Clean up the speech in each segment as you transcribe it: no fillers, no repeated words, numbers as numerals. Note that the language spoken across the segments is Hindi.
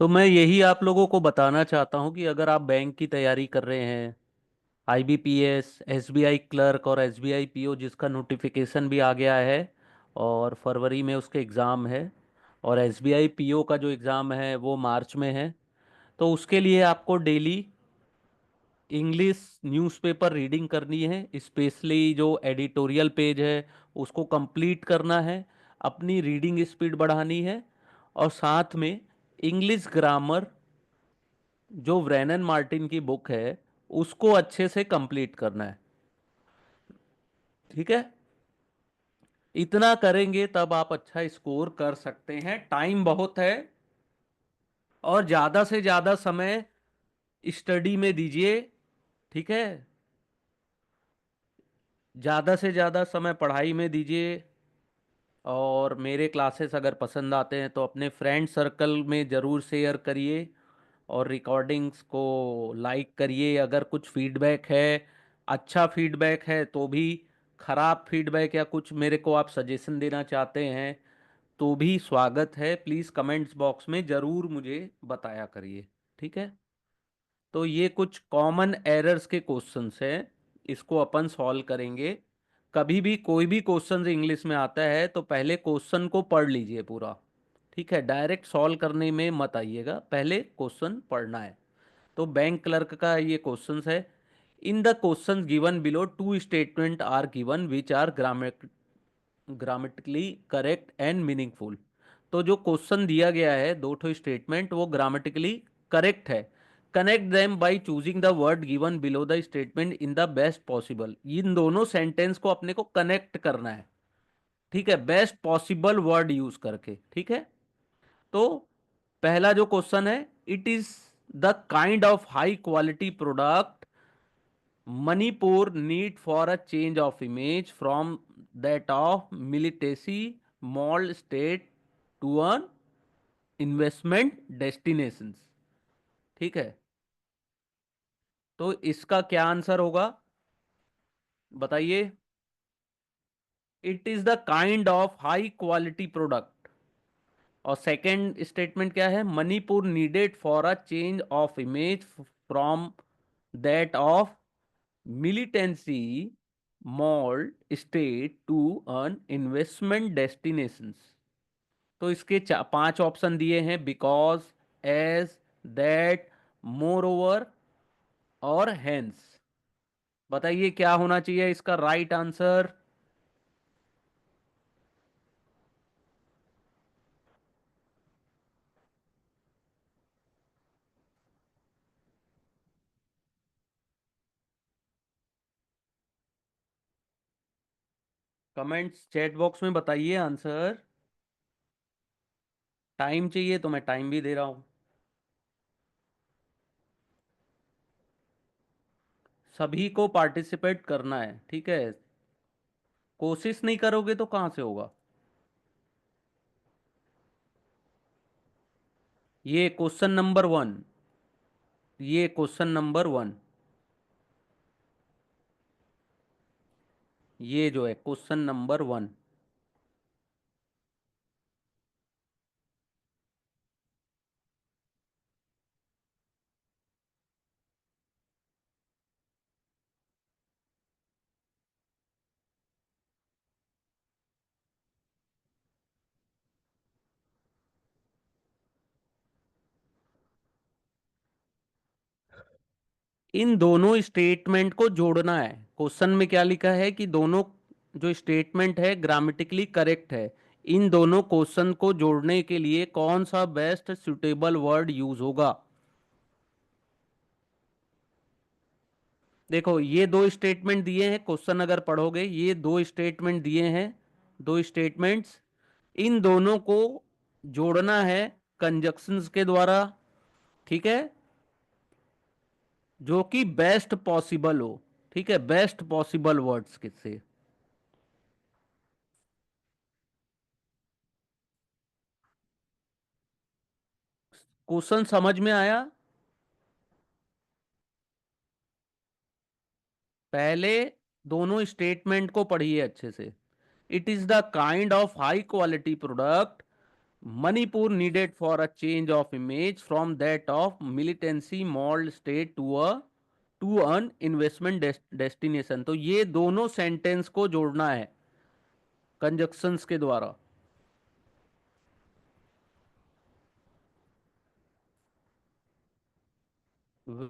तो मैं यही आप लोगों को बताना चाहता हूँ कि अगर आप बैंक की तैयारी कर रहे हैं, आईबीपीएस, एसबीआई क्लर्क और एसबीआई पीओ जिसका नोटिफिकेशन भी आ गया है और फरवरी में उसके एग्ज़ाम है, और एसबीआई पीओ का जो एग्ज़ाम है वो मार्च में है। तो उसके लिए आपको डेली इंग्लिश न्यूज़पेपर रीडिंग करनी है, स्पेशली जो एडिटोरियल पेज है उसको कंप्लीट करना है, अपनी रीडिंग स्पीड बढ़ानी है, और साथ में इंग्लिश ग्रामर जो ब्रेनन मार्टिन की बुक है उसको अच्छे से कंप्लीट करना है। ठीक है, इतना करेंगे तब आप अच्छा स्कोर कर सकते हैं। टाइम बहुत है और ज़्यादा से ज़्यादा समय स्टडी में दीजिए। ठीक है, ज़्यादा से ज़्यादा समय पढ़ाई में दीजिए। और मेरे क्लासेस अगर पसंद आते हैं तो अपने फ्रेंड सर्कल में ज़रूर शेयर करिए और रिकॉर्डिंग्स को लाइक करिए। अगर कुछ फीडबैक है, अच्छा फीडबैक है तो भी, ख़राब फीडबैक या कुछ मेरे को आप सजेशन देना चाहते हैं तो भी स्वागत है। प्लीज़ कमेंट्स बॉक्स में ज़रूर मुझे बताया करिए। ठीक है, तो ये कुछ कॉमन एरर्स के क्वेश्चंस हैं, इसको अपन सॉल्व करेंगे। कभी भी कोई भी क्वेश्चन इंग्लिश में आता है तो पहले क्वेश्चन को पढ़ लीजिए पूरा। ठीक है, डायरेक्ट सॉल्व करने में मत आइएगा, पहले क्वेश्चन पढ़ना है। तो बैंक क्लर्क का ये क्वेश्चंस है। In the question given below two statements are given which are grammatically correct and meaningful. तो जो क्वेश्चन दिया गया है, दो ठो स्टेटमेंट वो ग्रामेटिकली करेक्ट है। Connect them by choosing the word given below the statement in the best possible. इन दोनों सेंटेंस को अपने को कनेक्ट करना है। ठीक है, बेस्ट पॉसिबल वर्ड यूज करके। ठीक है, तो पहला जो क्वेश्चन है, it is the kind of high quality product Manipur need for a change of image from that of military mall state to an investment destinations। ठीक है, तो इसका क्या आंसर होगा बताइए। It is the kind of high quality product. और सेकंड स्टेटमेंट क्या है, Manipur needed for a change of image from that of militancy mall state to an investment destinations। तो इसके पांच ऑप्शन दिए हैं, because, as, that, moreover और हेंस। बताइए क्या होना चाहिए इसका right answer. Comments chat box में बताइए आंसर। टाइम चाहिए तो मैं टाइम भी दे रहा हूं। सभी को पार्टिसिपेट करना है। ठीक है, कोशिश नहीं करोगे तो कहां से होगा। ये क्वेश्चन नंबर वन, ये क्वेश्चन नंबर वन, ये जो है क्वेश्चन नंबर वन। इन दोनों स्टेटमेंट को जोड़ना है। क्वेश्चन में क्या लिखा है कि दोनों जो स्टेटमेंट है ग्रामेटिकली करेक्ट है। इन दोनों क्वेश्चन को जोड़ने के लिए कौन सा बेस्ट सुटेबल वर्ड यूज होगा। देखो, ये दो स्टेटमेंट दिए हैं, क्वेश्चन अगर पढ़ोगे ये दो स्टेटमेंट दिए हैं, दो स्टेटमेंट्स। इन दोनों को जोड़ना है कंजक्शंस के द्वारा। ठीक है, जो कि बेस्ट पॉसिबल हो। ठीक है, बेस्ट पॉसिबल वर्ड्स किससे। क्वेश्चन समझ में आया। पहले दोनों स्टेटमेंट को पढ़िए अच्छे से। It is the kind of high quality product Manipur needed for a change of image from that of militancy mauled state to an investment destination. तो ये दोनों सेंटेंस को जोड़ना है कंजक्शंस के द्वारा.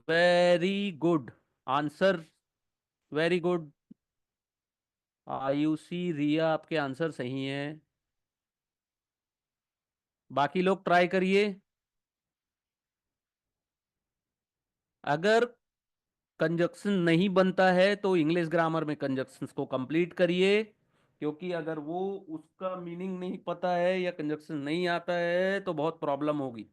Very good answer. Very good. Ayushi Riya आपके आंसर सही हैं. बाकी लोग ट्राई करिए. अगर कंजक्शन नहीं बनता है तो इंग्लिश ग्रामर में कंजक्शंस को कंप्लीट करिए, क्योंकि अगर वो उसका मीनिंग नहीं पता है या कंजक्शन नहीं आता है तो बहुत प्रॉब्लम होगी.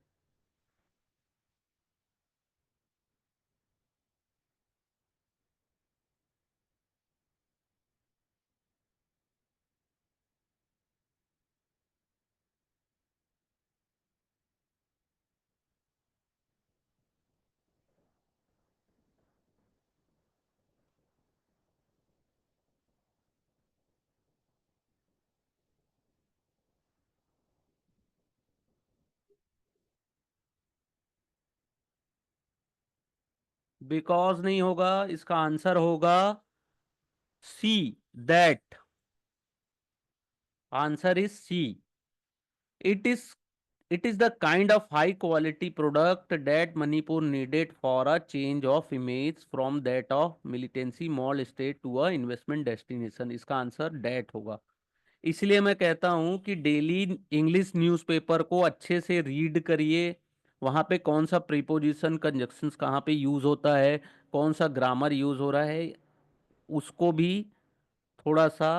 बिकॉज नहीं होगा, इसका आंसर होगा C, that. Answer is C. It is it is the kind of high quality product that Manipur needed for a change of image from that of militancy mall state to a investment destination. इसका आंसर डेट होगा. इसलिए मैं कहता हूं कि डेली इंग्लिश न्यूज़पेपर को अच्छे से रीड करिए. वहां पे कौन सा प्रीपोजिशन कंजक्शंस कहाँ पे यूज होता है, कौन सा ग्रामर यूज हो रहा है, उसको भी थोड़ा सा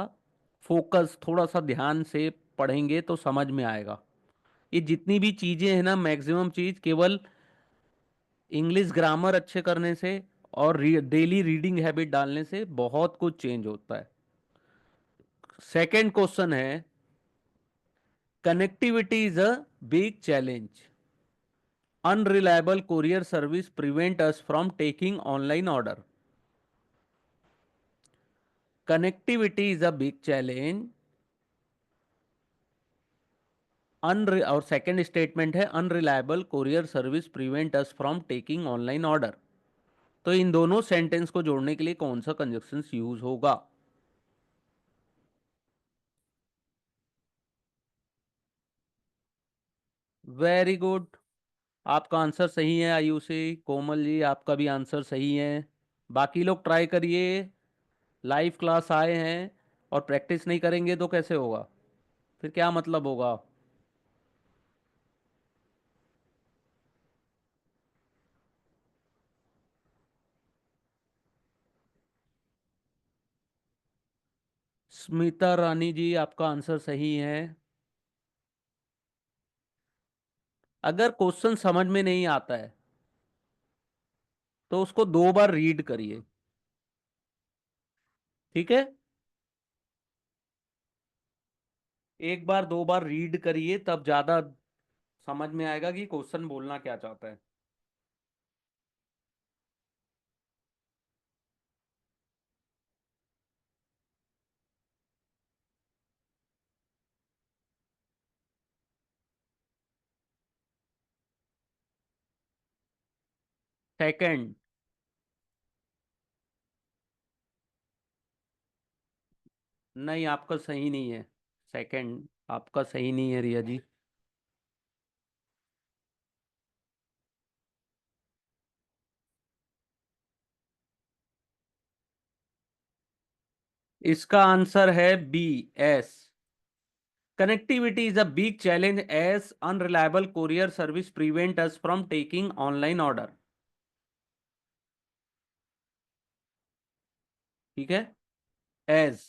फोकस, थोड़ा सा ध्यान से पढ़ेंगे तो समझ में आएगा. ये जितनी भी चीजें हैं ना, मैक्सिमम चीज केवल इंग्लिश ग्रामर अच्छे करने से और डेली रीडिंग हैबिट डालने से बहुत कुछ चेंज होता है. सेकंड क्वेश्चन है, connectivity is a big challenge. Unreliable courier service prevent us from taking online order. Connectivity is a big challenge. और सेकंड स्टेटमेंट है, unreliable courier service prevent us from taking online order. तो इन दोनों सेंटेंस को जोड़ने के लिए कौन सा कंजक्शन यूज होगा? Very good. आपका आंसर सही है आयुषी. कोमल जी आपका भी आंसर सही है. बाकी लोग ट्राई करिए. लाइव क्लास आए हैं और प्रैक्टिस नहीं करेंगे तो कैसे होगा? फिर क्या मतलब होगा? स्मिता रानी जी आपका आंसर सही है. अगर क्वेश्चन समझ में नहीं आता है तो उसको 2 बार रीड करिए. ठीक है. 1 बार 2 बार रीड करिए, तब ज्यादा समझ में आएगा कि क्वेश्चन बोलना क्या चाहता है. सेकंड. नहीं, आपका सही नहीं है. सेकंड आपका सही नहीं है रिया जी. इसका आंसर है बी, एस. Connectivity is a big challenge as unreliable courier service prevent us from taking online order. ठीक है. As.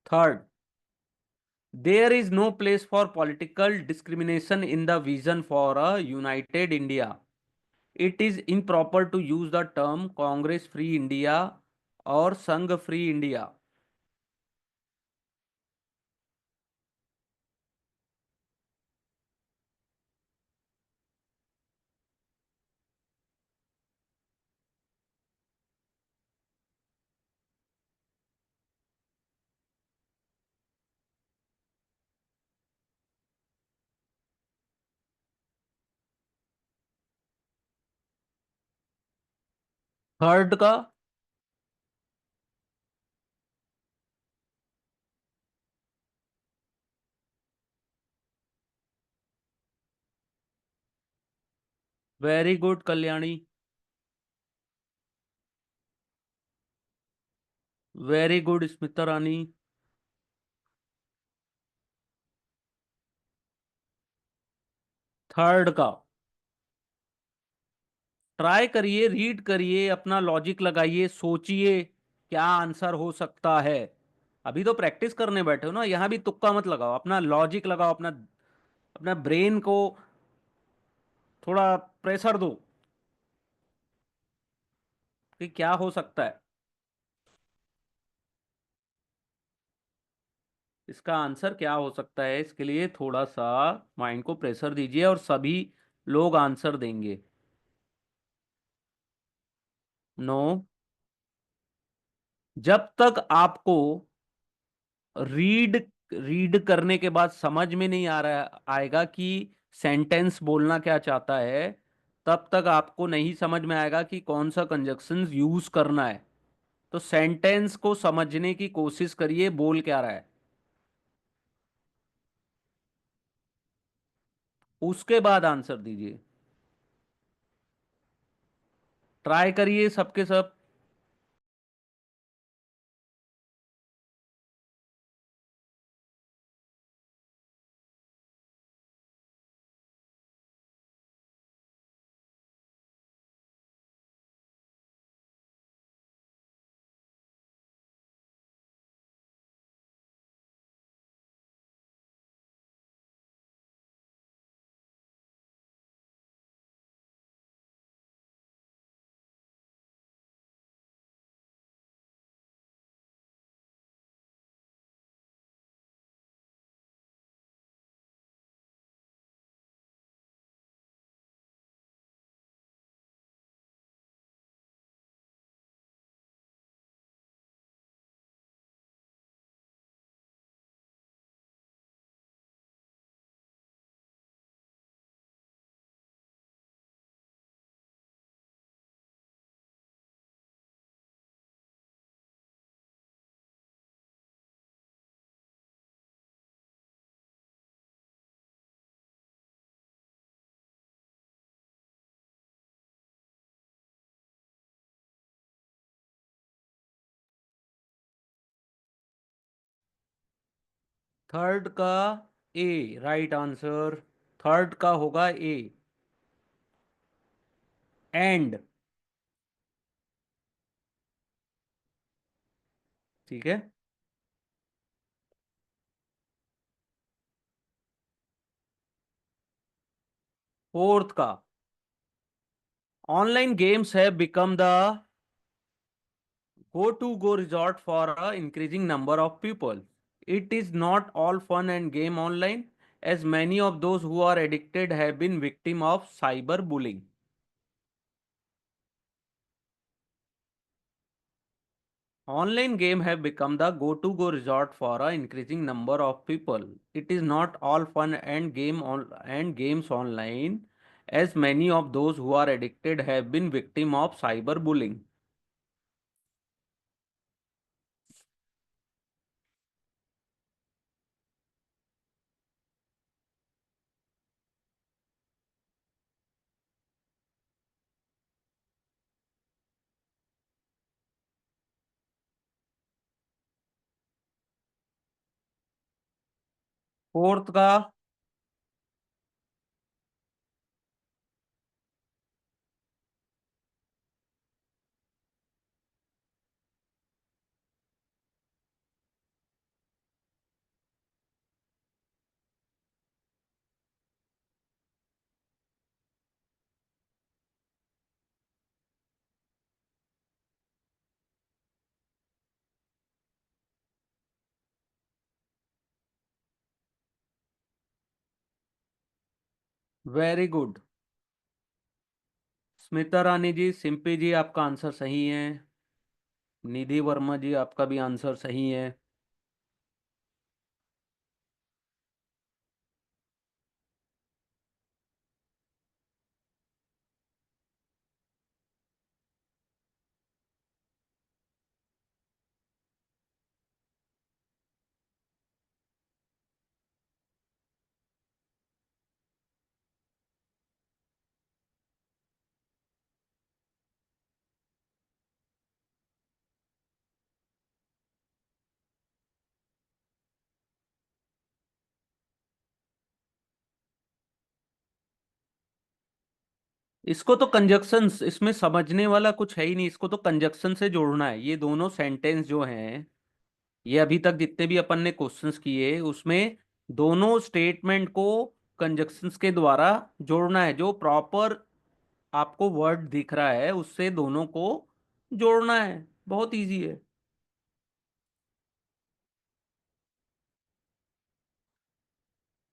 Third, there is no place for political discrimination in the vision for a united India. It is improper to use the term Congress Free India or Sangh Free India. Third का। Very good Kalyani. Very good Smita Rani. Third का। ट्राई करिए, रीड करिए, अपना लॉजिक लगाइए, सोचिए क्या आंसर हो सकता है। अभी तो प्रैक्टिस करने बैठे हो ना, यहां भी तुक्का मत लगाओ, अपना लॉजिक लगाओ, अपना अपना ब्रेन को थोड़ा प्रेशर दो कि क्या हो सकता है। इसका आंसर क्या हो सकता है, इसके लिए थोड़ा सा माइंड को प्रेशर दीजिए और सभी लोग आंसर देंगे। नो। जब तक आपको रीड रीड करने के बाद समझ में नहीं आ रहा आएगा कि सेंटेंस बोलना क्या चाहता है, तब तक आपको नहीं समझ में आएगा कि कौन सा कंजक्शन यूज करना है। तो सेंटेंस को समझने की कोशिश करिए, बोल क्या रहा है, उसके बाद आंसर दीजिए। ट्राई करिए सबके सब। थर्ड का ए राइट आंसर। थर्ड का होगा ए, एंड। ठीक है। फोर्थ का, online games have become the go to go resort for a increasing number of people. It is not all fun and game online, as many of those who are addicted have been victim of cyberbullying. Online game have become the go to go resort for a increasing number of people. It is not all fun and games online, as many of those who are addicted have been victim of cyberbullying. Fourth का। वेरी गुड स्मिता रानी जी, सिंपी जी, आपका आंसर सही है। निधि वर्मा जी, आपका भी आंसर सही है। इसको तो कंजक्शन, इसमें समझने वाला कुछ है ही नहीं, इसको तो कंजक्शन से जोड़ना है। ये दोनों सेंटेंस जो हैं, ये अभी तक जितने भी अपन ने क्वेश्चंस किए उसमें दोनों स्टेटमेंट को कंजक्शंस के द्वारा जोड़ना है। जो प्रॉपर आपको वर्ड दिख रहा है उससे दोनों को जोड़ना है। बहुत इजी है।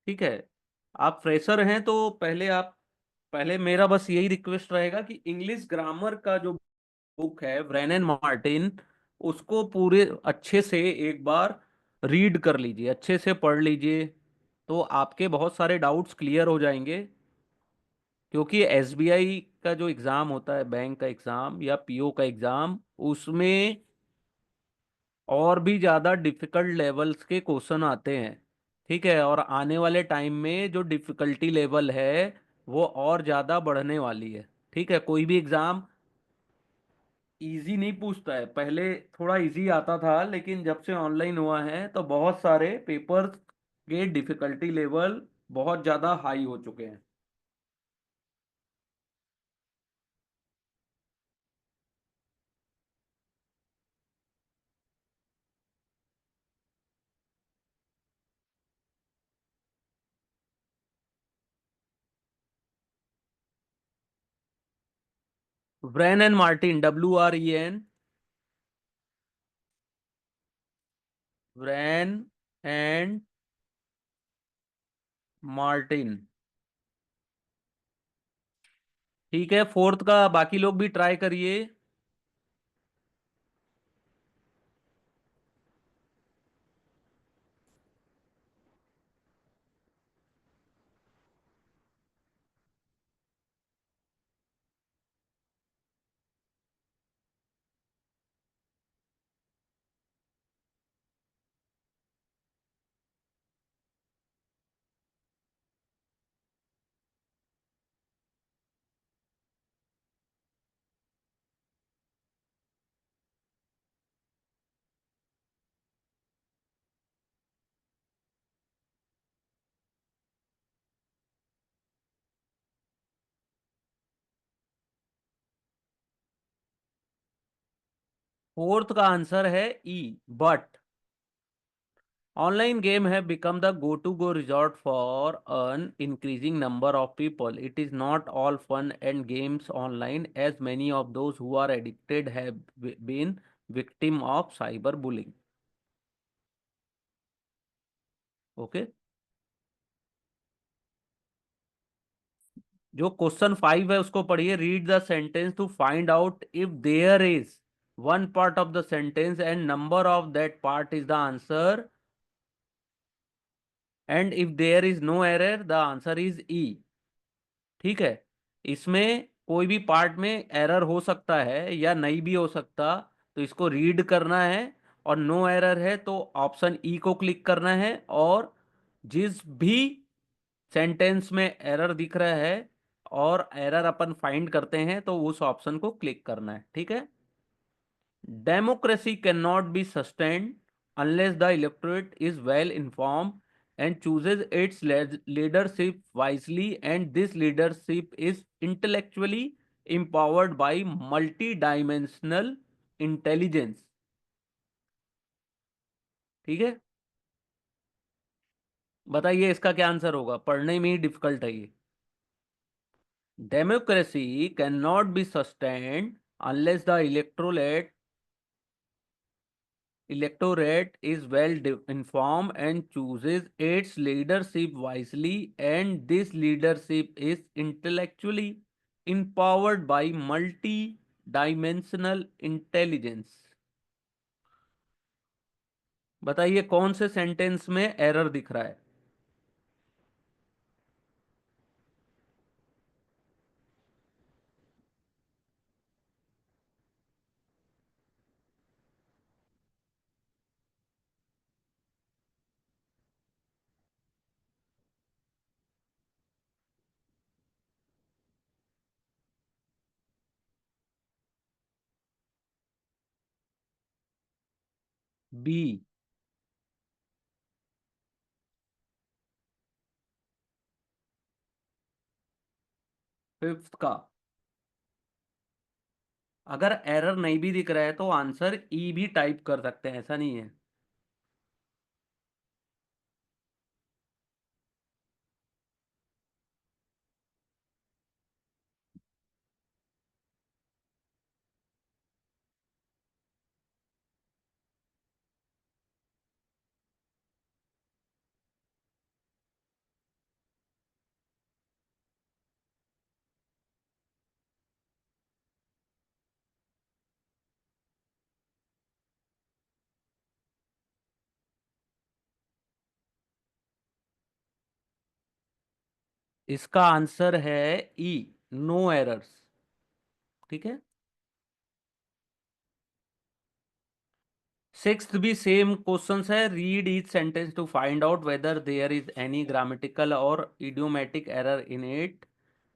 ठीक है। आप फ्रेशर हैं तो पहले मेरा बस यही रिक्वेस्ट रहेगा कि इंग्लिश ग्रामर का जो बुक है ब्रेन एंड मार्टिन, उसको पूरे अच्छे से एक बार रीड कर लीजिए, अच्छे से पढ़ लीजिए। तो आपके बहुत सारे डाउट्स क्लियर हो जाएंगे। क्योंकि एसबीआई का जो एग्ज़ाम होता है, बैंक का एग्ज़ाम या पीओ का एग्ज़ाम, उसमें और भी ज़्यादा डिफिकल्ट लेवल्स के क्वेश्चन आते हैं। ठीक है। और आने वाले टाइम में जो डिफिकल्टी लेवल है वो और ज़्यादा बढ़ने वाली है। ठीक है। कोई भी एग्ज़ाम इजी नहीं पूछता है। पहले थोड़ा इजी आता था, लेकिन जब से ऑनलाइन हुआ है तो बहुत सारे पेपर्स के डिफिकल्टी लेवल बहुत ज़्यादा हाई हो चुके हैं। Brain and Martin, WREN, brain and Martin. ठीक है। फोर्थ का बाकी लोग भी ट्राई करिए। फोर्थ का आंसर है ई, but online game have become the go-to-go resort for an increasing number of people. It is not all fun and games online, as many of those who are addicted have been victim of cyberbullying. Okay. जो क्वेश्चन 5 है उसको पढ़िए। Read the sentence to find out if there is one part of the sentence and number of that part is the answer, and if there is no error the answer is E. ठीक है। इसमें कोई भी पार्ट में एरर हो सकता है या नहीं भी हो सकता, तो इसको रीड करना है। और नो एरर है तो ऑप्शन ई को क्लिक करना है। और जिस भी सेंटेंस में एरर दिख रहा है और एरर अपन फाइंड करते हैं तो उस ऑप्शन को क्लिक करना है। ठीक है। Democracy cannot be sustained unless the electorate is well informed and chooses its leadership wisely, and this leadership is intellectually empowered by multidimensional intelligence. ठीक है। बताइए इसका क्या आंसर होगा, पढ़ने में ही डिफिकल्ट है ये। Democracy cannot be sustained unless the electorate is well informed and chooses its leadership wisely, and this leadership is intellectually empowered by multi-dimensional intelligence. बताइए कौन से सेंटेंस में एरर दिख रहा है। बी, फिफ्थ का। अगर एरर नहीं भी दिख रहा है तो आंसर ई भी टाइप कर सकते हैं, ऐसा नहीं है। इसका आंसर है ई, नो एरर्स। ठीक है। सिक्स्थ भी सेम क्वेश्चंस है। Read each sentence to find out whether there is any grammatical or idiomatic error in it.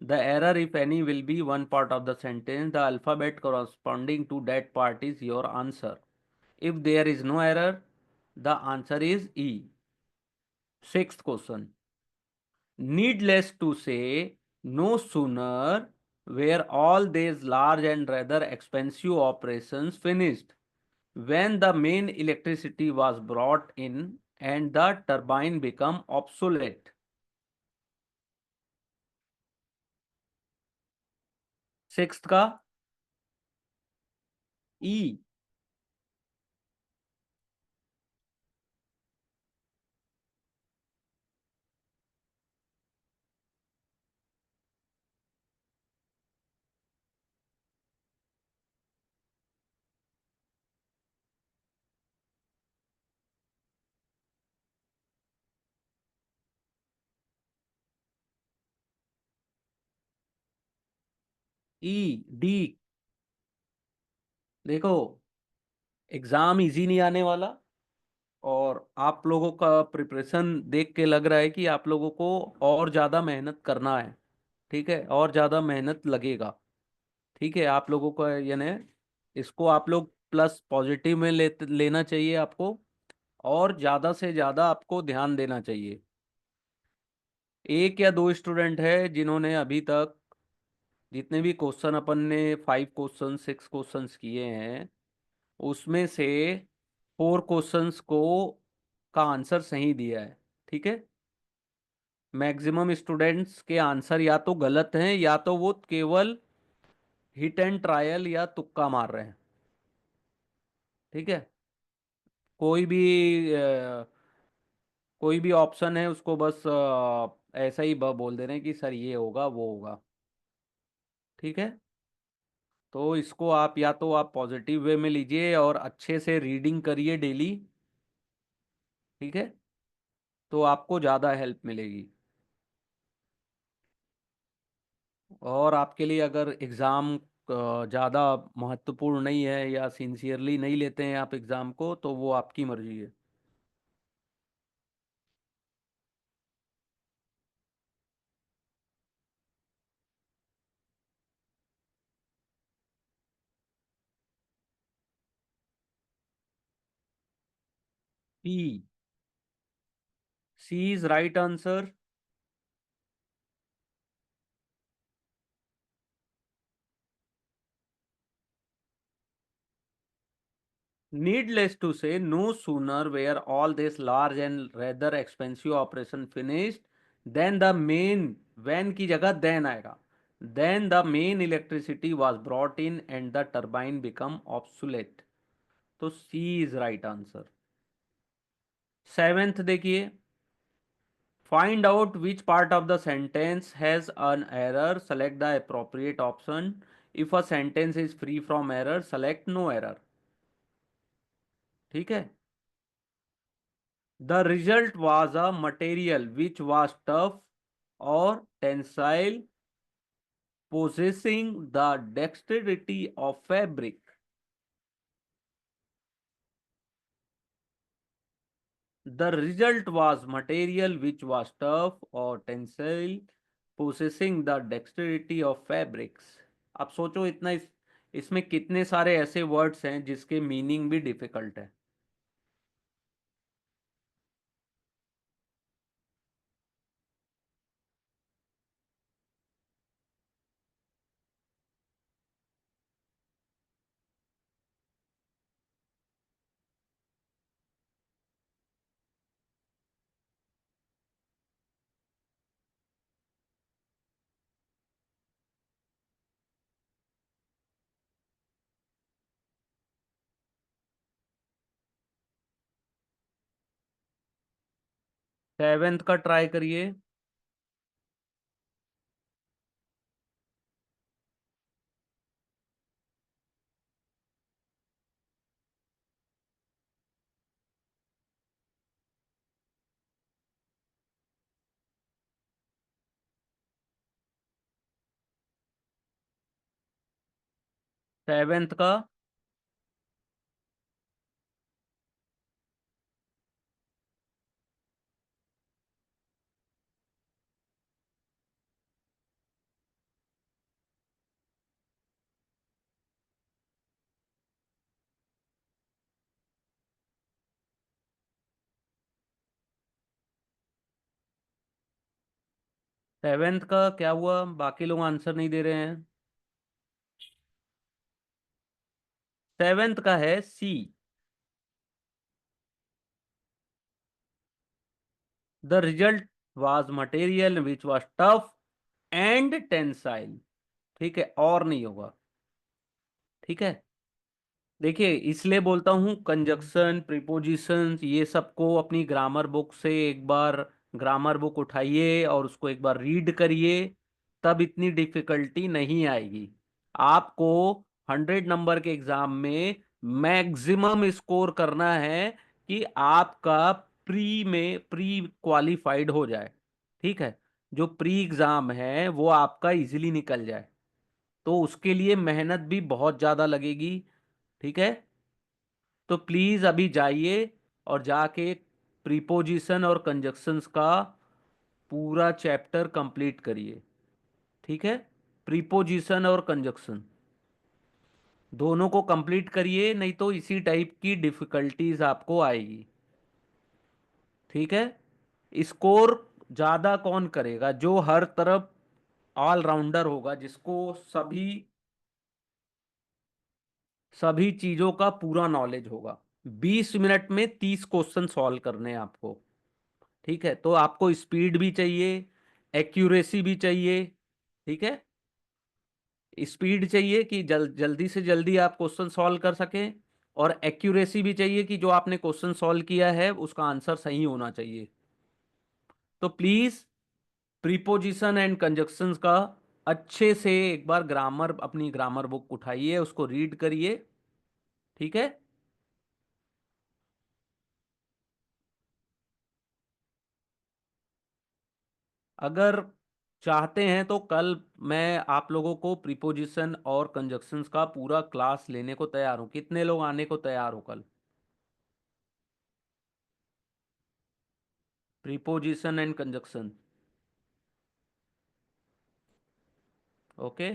The error if any will be one part of the sentence, the alphabet corresponding to that part is your answer. If there is no error, the answer is E. Sixth question. Needless to say, no sooner were all these large and rather expensive operations finished when the main electricity was brought in and the turbine become obsolete. Sixth का E. E D. देखो, एग्जाम इजी नहीं आने वाला, और आप लोगों का प्रिपरेशन देख के लग रहा है कि आप लोगों को और ज़्यादा मेहनत करना है। ठीक है, और ज़्यादा मेहनत लगेगा। ठीक है, आप लोगों को यानी इसको आप लोग प्लस पॉजिटिव में लेना चाहिए आपको, और ज़्यादा से ज़्यादा आपको ध्यान देना चाहिए। एक या दो स्टूडेंट है जिन्होंने अभी तक जितने भी क्वेश्चन अपन ने 5 क्वेश्चन 6 क्वेश्चंस किए हैं, उसमें से 4 क्वेश्चंस को का आंसर सही दिया है। ठीक है। मैक्सिमम स्टूडेंट्स के आंसर या तो गलत हैं या तो वो केवल हिट एंड ट्रायल या तुक्का मार रहे हैं। ठीक है। कोई भी कोई भी ऑप्शन है उसको बस ऐसा ही बोल दे रहे हैं कि सर ये होगा वो होगा। ठीक है। तो इसको आप या तो आप पॉजिटिव वे में लीजिए और अच्छे से रीडिंग करिए डेली। ठीक है। तो आपको ज़्यादा हेल्प मिलेगी। और आपके लिए अगर एग्ज़ाम ज़्यादा महत्वपूर्ण नहीं है या सिंसियरली नहीं लेते हैं आप एग्ज़ाम को, तो वो आपकी मर्जी है। P, C is right answer. Needless to say, no sooner were all this large and rather expensive operation finished than the main, when की जगह then आएगा, then the main electricity was brought in and the turbine become obsolete. तो C is right answer. Seventh देखिए, find out which part of the sentence has an error, select the appropriate option. If a sentence is free from error, select no error. ठीक है। The result was a material which was tough or tensile, possessing the dexterity of fabric. The result was material which was tough or tensile, possessing the dexterity of fabrics. अब सोचो इतना इसमें कितने सारे ऐसे वर्ड्स हैं जिसके मीनिंग भी डिफिकल्ट है। सेवेंथ का ट्राई करिए। सेवेंथ का। सेवेंथ का क्या हुआ, बाकी लोग आंसर नहीं दे रहे हैं। सेवेंथ का है C. The result was material which was tough and tensile. ठीक है, और नहीं होगा। ठीक है। देखिए, इसलिए बोलता हूँ कंजक्शन प्रीपोजिशंस ये सबको अपनी ग्रामर बुक से एक बार ग्रामर बुक उठाइए और उसको एक बार रीड करिए, तब इतनी डिफिकल्टी नहीं आएगी आपको। 100 नंबर के एग्जाम में मैक्सिमम स्कोर करना है कि आपका प्री क्वालिफाइड हो जाए। ठीक है, जो प्री एग्जाम है वो आपका इजीली निकल जाए, तो उसके लिए मेहनत भी बहुत ज्यादा लगेगी। ठीक है, तो प्लीज अभी जाइए और जाके प्रीपोजिशन और कंजक्शंस का पूरा चैप्टर कंप्लीट करिए। ठीक है, प्रीपोजिशन और कंजक्शन दोनों को कंप्लीट करिए, नहीं तो इसी टाइप की डिफिकल्टीज आपको आएगी। ठीक है। स्कोर ज्यादा कौन करेगा? जो हर तरफ ऑलराउंडर होगा, जिसको सभी सभी चीजों का पूरा नॉलेज होगा। 20 मिनट में 30 क्वेश्चन सॉल्व करने हैं आपको। ठीक है, तो आपको स्पीड भी चाहिए, एक्यूरेसी भी चाहिए। ठीक है, स्पीड चाहिए कि जल्दी से जल्दी आप क्वेश्चन सॉल्व कर सकें, और एक्यूरेसी भी चाहिए कि जो आपने क्वेश्चन सॉल्व किया है उसका आंसर सही होना चाहिए। तो प्लीज प्रीपोजिशन एंड कंजक्शंस का अच्छे से एक बार ग्रामर, अपनी ग्रामर बुक उठाइए, उसको रीड करिए। ठीक है। अगर चाहते हैं तो कल मैं आप लोगों को प्रीपोजिशन और कंजक्शंस का पूरा क्लास लेने को तैयार हूं। कितने लोग आने को तैयार हो कल? Preposition and conjunction. ओके।